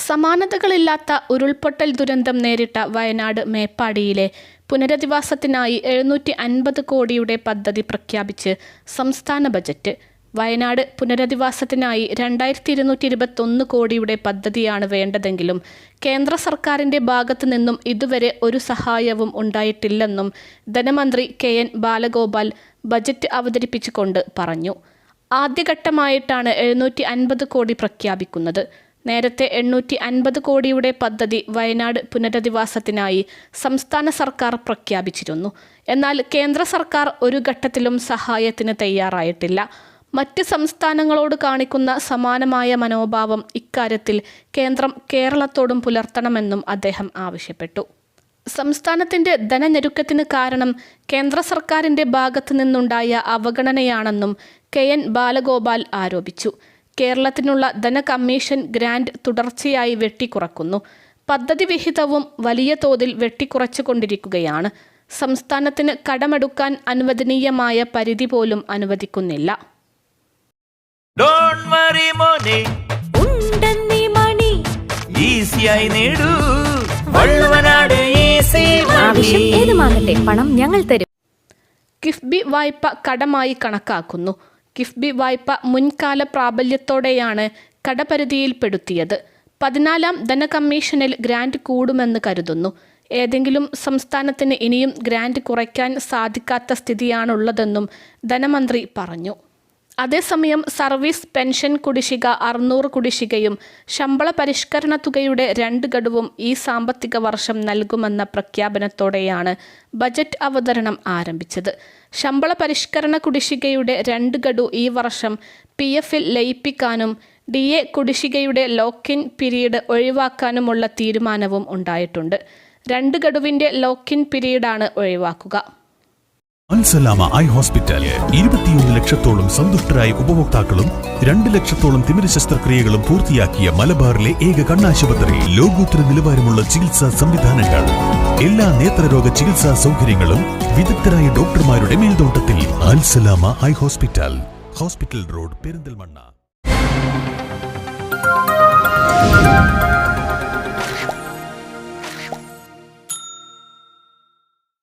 സമാനതകളില്ലാത്ത ഉരുൾപൊട്ടൽ ദുരന്തം നേരിട്ട വയനാട് മേപ്പാടിയിലെ പുനരധിവാസത്തിനായി 750 കോടിയുടെ പദ്ധതി പ്രഖ്യാപിച്ച് സംസ്ഥാന ബജറ്റ്. വയനാട് പുനരധിവാസത്തിനായി 2221 കോടിയുടെ പദ്ധതിയാണ് വേണ്ടതെങ്കിലും കേന്ദ്ര സർക്കാരിൻ്റെ ഭാഗത്തു നിന്നും ഇതുവരെ ഒരു സഹായവും ഉണ്ടായിട്ടില്ലെന്നും ധനമന്ത്രി KN ബാലഗോപാൽ ബജറ്റ് അവതരിപ്പിച്ചുകൊണ്ട് പറഞ്ഞു. ആദ്യഘട്ടമായിട്ടാണ് 750 കോടി പ്രഖ്യാപിക്കുന്നത്. നേരത്തെ 850 കോടിയുടെ പദ്ധതി വയനാട് പുനരധിവാസത്തിനായി സംസ്ഥാന സർക്കാർ പ്രഖ്യാപിച്ചിരുന്നു. എന്നാൽ കേന്ദ്ര സർക്കാർ ഒരു ഘട്ടത്തിലും സഹായത്തിന് തയ്യാറായിട്ടില്ല. മറ്റ് സംസ്ഥാനങ്ങളോട് കാണിക്കുന്ന സമാനമായ മനോഭാവം ഇക്കാര്യത്തിൽ കേന്ദ്രം കേരളത്തോടും പുലർത്തണമെന്നും അദ്ദേഹം ആവശ്യപ്പെട്ടു. സംസ്ഥാനത്തിൻ്റെ ധനഞെരുക്കത്തിന് കാരണം കേന്ദ്ര സർക്കാരിൻ്റെ ഭാഗത്തു നിന്നുണ്ടായ അവഗണനയാണെന്നും KN ബാലഗോപാൽ ആരോപിച്ചു. കേരളത്തിനുള്ള ധനകമ്മീഷൻ ഗ്രാന്റ് തുടർച്ചയായി വെട്ടിക്കുറക്കുന്നു. പദ്ധതി വിഹിതവും വലിയ തോതിൽ വെട്ടിക്കുറച്ചുകൊണ്ടിരിക്കുകയാണ്. സംസ്ഥാനത്തിന് കടമെടുക്കാൻ അനുവദനീയമായ പരിധി പോലും അനുവദിക്കുന്നില്ല. പണം ഞങ്ങൾ തരും. കിഫ്ബി വായ്പ കടമായി കണക്കാക്കുന്നു. കിഫ്ബി വായ്പ മുൻകാല പ്രാബല്യത്തോടെയാണ് കടപരിധിയിൽപ്പെടുത്തിയത്. 14-ാം ധനകമ്മീഷനിൽ ഗ്രാന്റ് കൂടുമെന്ന് കരുതുന്നു. ഏതെങ്കിലും സംസ്ഥാനത്തിന് ഇനിയും ഗ്രാന്റ് കുറയ്ക്കാൻ സാധിക്കാത്ത സ്ഥിതിയാണുള്ളതെന്നും ധനമന്ത്രി പറഞ്ഞു. അതേസമയം സർവീസ് പെൻഷൻ കുടിശ്ശിക 600 കുടിശ്ശികയും ശമ്പള പരിഷ്കരണ തുകയുടെ 2 ഗഡുവും ഈ സാമ്പത്തിക വർഷം നൽകുമെന്ന പ്രഖ്യാപനത്തോടെയാണ് ബജറ്റ് അവതരണം ആരംഭിച്ചത്. ശമ്പള പരിഷ്കരണ കുടിശ്ശികയുടെ 2 ഗഡു ഈ വർഷം PF-ൽ ലയിപ്പിക്കാനും DA കുടിശ്ശികയുടെ ലോക്ക്-ഇൻ പീരീഡ് ഒഴിവാക്കാനുമുള്ള തീരുമാനവും ഉണ്ടായിട്ടുണ്ട്. 2 ഗഡുവിൻ്റെ ലോക്ക്-ഇൻ പീരീഡാണ് ഒഴിവാക്കുക. അൽസലാമ ഐ ഹോസ്പിറ്റൽ 21 ലക്ഷത്തോളം സന്തുഷ്ടരായ ഉപഭോക്താക്കളും 2 ലക്ഷത്തോളം തിമിര ശസ്ത്രക്രിയകളും പൂർത്തിയാക്കിയ മലബാറിലെ ഏക കണ്ണാശുപത്രി. ലോകോത്തര നിലവാരമുള്ള ചികിത്സാ സംവിധാനങ്ങൾ, എല്ലാ നേത്രരോഗ ചികിത്സാ സൗകര്യങ്ങളും വിദഗ്ധരായ ഡോക്ടർമാരുടെ മേൽനോട്ടത്തിൽ. Al Salama eye hospital, hospital road, Perinthalmanna.